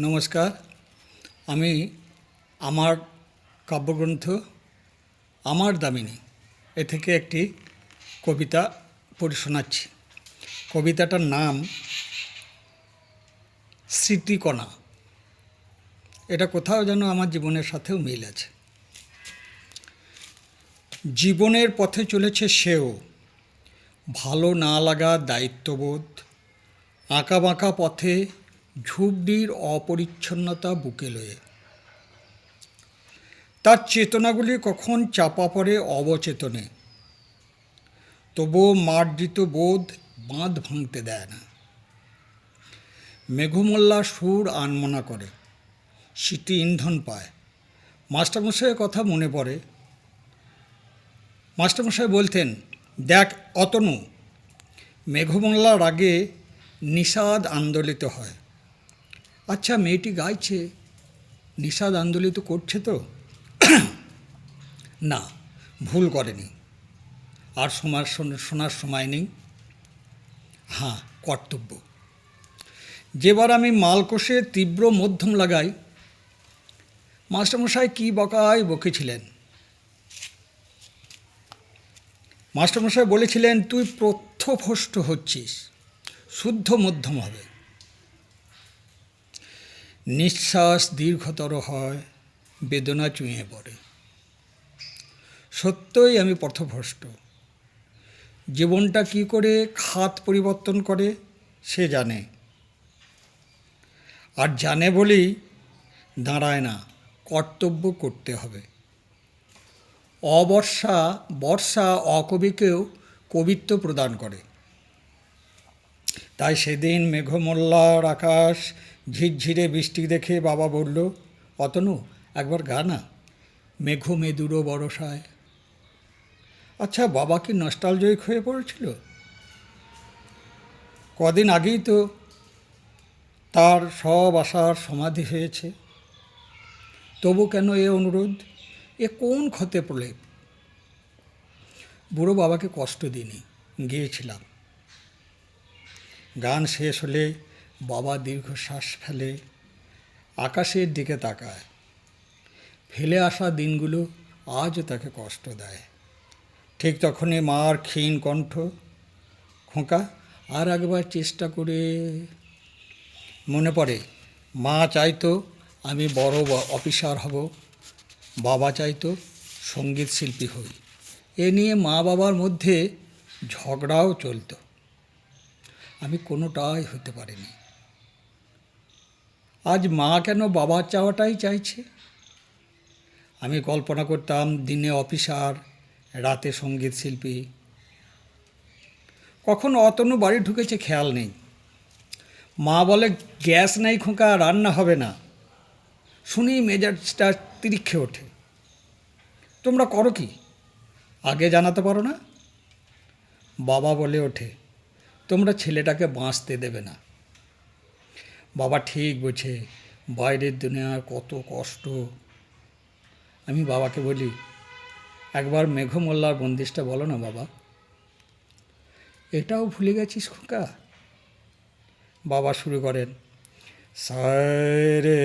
নমস্কার। আমি আমার কাব্যগ্রন্থ আমার দামিনী এ থেকে একটি কবিতা পড়ে শোনাচ্ছি। কবিতাটার নাম স্মৃতিকণা। এটা কোথাও যেন আমার জীবনের সাথেও মিল আছে। জীবনের পথে চলেছে সেও, ভালো না লাগা দায়িত্ববোধ, আঁকাবাঁকা পথে ঝুপড়ির অপরিচ্ছন্নতা বুকে লয়ে। তার চেতনাগুলি কখন চাপা পড়ে অবচেতনে, তবুও মার্জিত বোধ বাঁধ ভাঙতে দেয় না। মেঘমল্লা সুর আনমনা করে, স্মৃতি ইন্ধন পায়। মাস্টারমশাইয়ের কথা মনে পড়ে। মাস্টারমশাই বলতেন, দেখ অতনু, মেঘমল্লা রাগে নিষাদ আন্দোলিত হয়। আচ্ছা, মেয়েটি গাইছে, নিষাদ আন্দোলিত করছে তো? না, ভুল করেনি। আর শোনার সময় নেই। হ্যাঁ, কর্তব্য। যেবার আমি মাল কষে তীব্র মধ্যম লাগাই, মাস্টারমশাই কী বকেছিলেন। মাস্টারমশাই বলেছিলেন, তুই পথ্যভ্রষ্ট হচ্ছিস, শুদ্ধ মধ্যম হবে। নিঃশ্বাস দীর্ঘতর হয়, বেদনা চুঁয়ে পড়ে। সত্যই আমি পথভ্রষ্ট। জীবনটা কি করে খাত পরিবর্তন করে সে জানে, আর জানে বলেই দাঁড়ায় না, কর্তব্য করতে হবে। বর্ষা অকবিকেও কবিত্ব প্রদান করে। তাই সেদিন মেঘমল্লার আকাশ ঝিরঝিরে বৃষ্টি দেখে বাবা বলল, অতনু, একবার গা না, মেঘ মেদুরো বরসায়। আচ্ছা, বাবা কি নস্টালজিক হয়ে পড়েছিল? কদিন আগেই তো তার সব আশার সমাধি হয়েছে। তবু কেন এ অনুরোধ? এ কোন ক্ষতে প্রলেপ? বুড়ো বাবাকে কষ্ট দিইনি, গিয়েছিলাম। গান শেষ হলে বাবা দীর্ঘশ্বাস ফেলে, আকাশের দিকে তাকায়। ফেলে আসা দিনগুলো আজও তাকে কষ্ট দেয়। ঠিক তখনই মার ক্ষীণ কণ্ঠ, খোকা, আর একবার চেষ্টা করে। মনে পড়ে, মা চাইতো আমি বড় অফিসার হব, বাবা চাইতো সঙ্গীত শিল্পী হই। এ নিয়ে মা বাবার মধ্যে ঝগড়াও চলত। আমি কোনোটাই হতে পারিনি। আজ মা কেন বাবার চাওয়াটাই চাইছে? আমি কল্পনা করতাম দিনে অফিসার, রাতে সঙ্গীত শিল্পী। কখন অতনু বাড়ি ঢুকেছে খেয়াল নেই। মা বলে, গ্যাস নাই খোকা, রান্না হবে না। শুনি মেজাজটা তিরিক্ষে ওঠে। তোমরা করো কি, আগে জানাতে পারো না? বাবা বলে ওঠে, তোমরা ছেলেটাকে বাঁচতে দেবে না। বাবা ঠিক বোঝে বাইরের দুনিয়ার কত কষ্ট। আমি বাবাকে বলি, একবার মেঘমল্লার বন্দিশটা বলো না বাবা। এটাও ভুলে গেছিস খোকা? বাবা শুরু করেন, সারে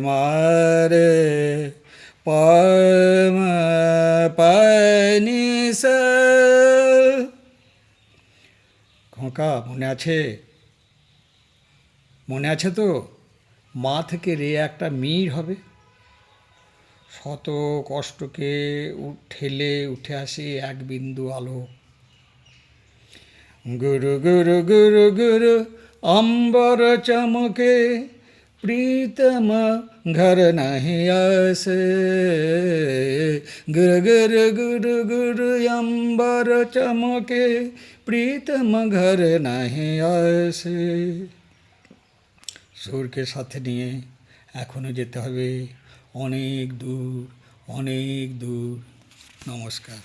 মারে পায়নি। খোকা, মনে আছে? মনে আছে তো? মা থেকে রে একটা মির হবে। শত কষ্টকে ঠেলে উঠে আসে এক বিন্দু আলো। গুরু গুরু গুরু গুরু অম্বর চমকে, প্রীতম ঘর নাহি আসে। গুরু গুরু গুরু গুরু অম্বর চমকে, প্রীতম ঘর নাহি আসে। সুরকে সাথে নিয়ে এখনো যেতে হবে অনেক দূর, অনেক দূর। নমস্কার।